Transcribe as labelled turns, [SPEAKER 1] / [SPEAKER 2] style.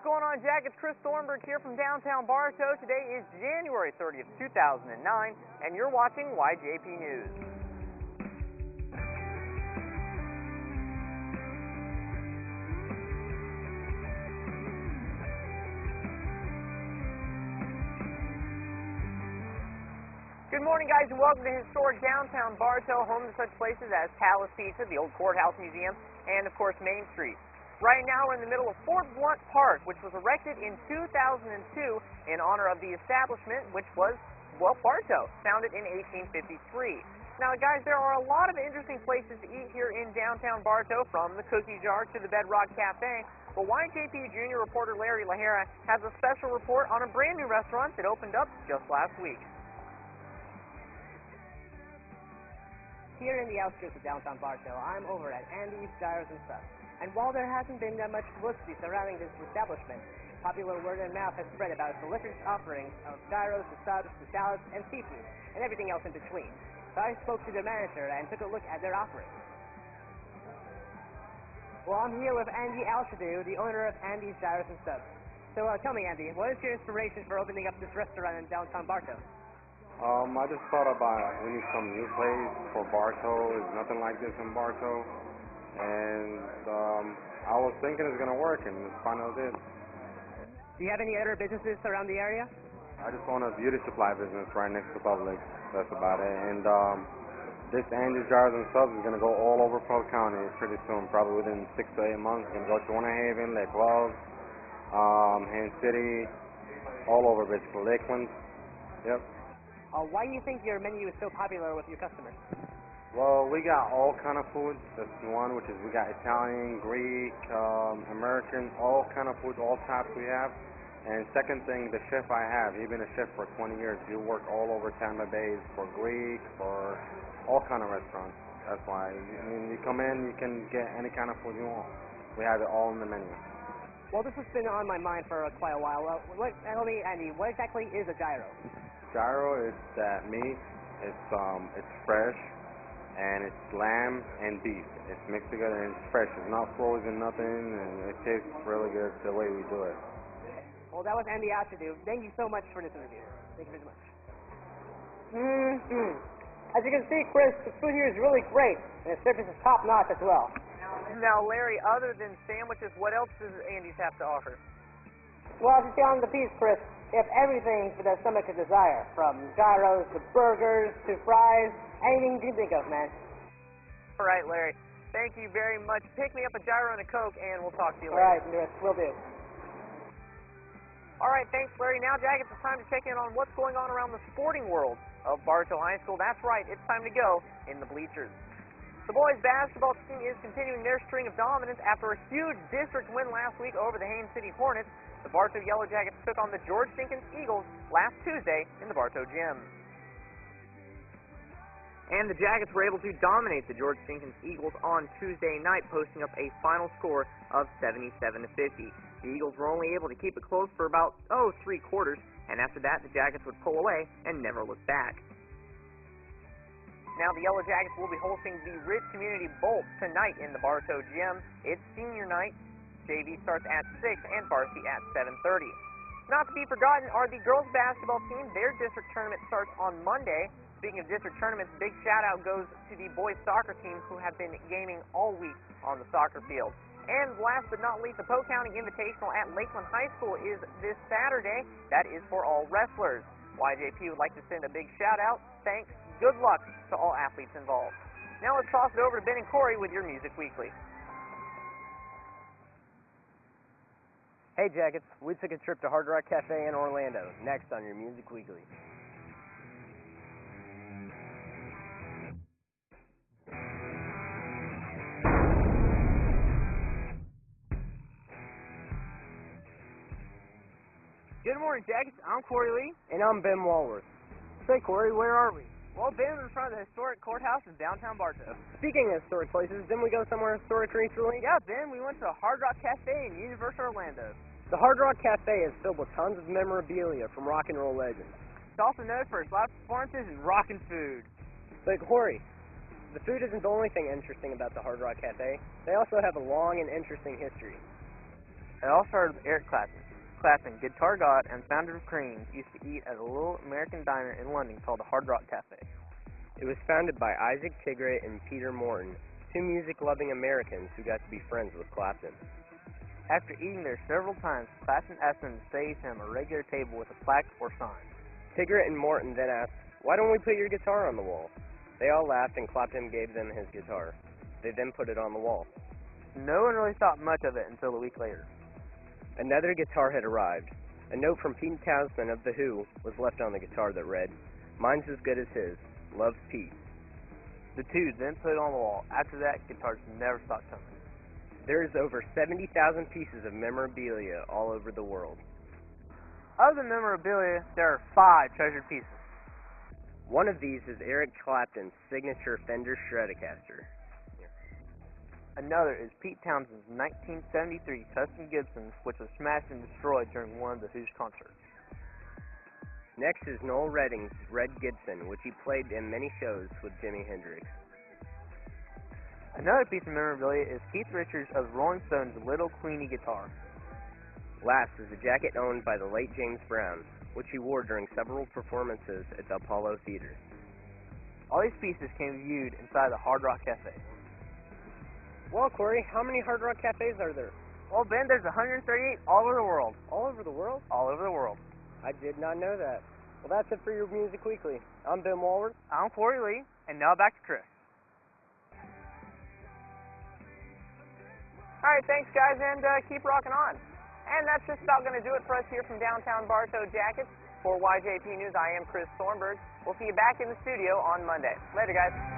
[SPEAKER 1] going on, Jack? It's Chris Thornburg here from downtown Bartow. Today is January 30th, 2009, and you're watching YJP News. Good morning, guys, and welcome to historic downtown Bartow, home to such places as Palace Pizza, the Old Courthouse Museum, and, of course, Main Street. Right now, we're in the middle of Fort Blount Park, which was erected in 2002 in honor of the establishment, which was, well, Bartow, founded in 1853. Now, guys, there are a lot of interesting places to eat here in downtown Bartow, from the Cookie Jar to the Bedrock Cafe. But YJP Junior reporter Larry Lahara has a special report on a brand new restaurant that opened up just last week.
[SPEAKER 2] Here in the outskirts of downtown Bartow, I'm over at Andy's Gyros and Subs. And while there hasn't been that much publicity surrounding this establishment, popular word of mouth has spread about its delicious offerings of gyros, the subs, the salads, and seafood, and everything else in between. So I spoke to the manager and took a look at their offerings. Well, I'm here with Andy Alshadu, the owner of Andy's Gyros and Subs. So tell me, Andy, what is your inspiration for opening up this restaurant in downtown Bartow?
[SPEAKER 3] I just thought about we need some new place for Bartow. There's nothing like this in Bartow. And I was thinking it's going to work, and it finally did.
[SPEAKER 2] Do you have any other businesses around the area?
[SPEAKER 3] I just own a beauty supply business right next to Publix. That's about it. And this Andy's Gyros and Subs is going to go all over Polk County pretty soon, probably within 6 to 8 months. It's going to go to Winter Haven, Lake Wells, Haines City, all over basically, Lakeland. Yep.
[SPEAKER 2] Why do you think your menu is so popular with your customers?
[SPEAKER 3] Well, we got all kind of food. That's one, which is we got Italian, Greek, American, all kind of food, all types we have. And second thing, the chef I have, he's been a chef for 20 years. He worked all over Tampa Bay for Greek, for all kind of restaurants. That's why. I mean, you come in, you can get any kind of food you want. We have it all in the menu.
[SPEAKER 2] Well, this has been on my mind for quite a while. Tell me, Andy, what exactly is a gyro?
[SPEAKER 3] Gyro is that meat. It's fresh. And it's lamb and beef. It's mixed together and it's fresh. It's not frozen, nothing, and it tastes really good the way we do it.
[SPEAKER 2] Well, that was Andy Alshadu. Thank you so much for this interview. Thank you very much. As you can see, Chris, the food here is really great, and the service is top-notch as well.
[SPEAKER 1] Now, Larry, other than sandwiches, what else does Andy's have to offer?
[SPEAKER 2] Well, as you see on the piece, Chris, they have everything for the stomach could desire, from gyros to burgers to fries, anything you can think of, man.
[SPEAKER 1] All right, Larry. Thank you very much. Pick me up a gyro and a Coke, and we'll talk to you later.
[SPEAKER 2] All right, Chris, will do.
[SPEAKER 1] All right, thanks, Larry. Now, Jack, it's time to check in on what's going on around the sporting world of Bartow High School. That's right, it's time to go in the bleachers. The boys' basketball team is continuing their string of dominance after a huge district win last week over the Haines City Hornets. The Bartow Yellow Jackets took on the George Dinkins Eagles last Tuesday in the Bartow Gym. And the Jackets were able to dominate the George Dinkins Eagles on Tuesday night, posting up a final score of 77-50. The Eagles were only able to keep it close for about, 3 quarters, and after that, the Jackets would pull away and never look back. Now, the Yellow Jackets will be hosting the Ridge Community Bolt tonight in the Bartow Gym. It's senior night. JV starts at 6 and varsity at 7:30. Not to be forgotten are the girls' basketball team. Their district tournament starts on Monday. Speaking of district tournaments, big shout-out goes to the boys' soccer team, who have been gaming all week on the soccer field. And last but not least, the Polk County Invitational at Lakeland High School is this Saturday. That is for all wrestlers. YJP would like to send a big shout-out, thanks, good luck to all athletes involved. Now let's toss it over to Ben and Corey with your Music Weekly.
[SPEAKER 4] Hey Jackets, we took a trip to Hard Rock Cafe in Orlando. Next on your Music Weekly.
[SPEAKER 1] Good morning, Jackets. I'm Corey Lee.
[SPEAKER 4] And I'm Ben Walworth. Say Corey, where are we?
[SPEAKER 1] Well, Ben, we're in front of the historic courthouse in downtown Bartow.
[SPEAKER 4] Speaking of historic places, didn't we go somewhere historic recently?
[SPEAKER 1] Yeah, Ben, we went to Hard Rock Cafe in Universal Orlando.
[SPEAKER 4] The Hard Rock Cafe is filled with tons of memorabilia from rock and roll legends.
[SPEAKER 1] It's also known for its live performances and rockin' food.
[SPEAKER 4] But Corey, the food isn't the only thing interesting about the Hard Rock Cafe. They also have a long and interesting history.
[SPEAKER 1] It all started with Eric Clapton. Clapton, guitar god and founder of Cream, used to eat at a little American diner in London called the Hard Rock Cafe.
[SPEAKER 4] It was founded by Isaac Tigray and Peter Morton, two music-loving Americans who got to be friends with Clapton.
[SPEAKER 1] After eating there several times, Clapton asked them to save him a regular table with a plaque or sign.
[SPEAKER 4] Tigray and Morton then asked, "Why don't we put your guitar on the wall?" They all laughed and Clapton gave them his guitar. They then put it on the wall.
[SPEAKER 1] No one really thought much of it until a week later.
[SPEAKER 4] Another guitar had arrived. A note from Pete Townsend of The Who was left on the guitar that read, "Mine's as good as his. Love, Pete."
[SPEAKER 1] The two then put it on the wall. After that, guitars never stopped coming.
[SPEAKER 4] There is over 70,000 pieces of memorabilia all over the world.
[SPEAKER 1] Of the memorabilia, there are 5 treasured pieces.
[SPEAKER 4] One of these is Eric Clapton's signature Fender Stratocaster.
[SPEAKER 1] Another is Pete Townshend's 1973 custom Gibson, which was smashed and destroyed during one of the Who's concerts.
[SPEAKER 4] Next is Noel Redding's Red Gibson, which he played in many shows with Jimi Hendrix.
[SPEAKER 1] Another piece of memorabilia is Keith Richards of Rolling Stone's Little Queenie guitar.
[SPEAKER 4] Last is a jacket owned by the late James Brown, which he wore during several performances at the Apollo Theater.
[SPEAKER 1] All these pieces can be viewed inside the Hard Rock Cafe.
[SPEAKER 4] Well, Corey, how many Hard Rock Cafes are there?
[SPEAKER 1] Well, Ben, there's 138 all over the world.
[SPEAKER 4] All over the world?
[SPEAKER 1] All over the world.
[SPEAKER 4] I did not know that. Well, that's it for your Music Weekly. I'm Ben Walworth.
[SPEAKER 1] I'm Corey Lee, and now back to Chris. All right, thanks, guys, and keep rocking on. And that's just about going to do it for us here from downtown Bartow Jackets. For YJP News, I am Chris Thornburg. We'll see you back in the studio on Monday. Later, guys.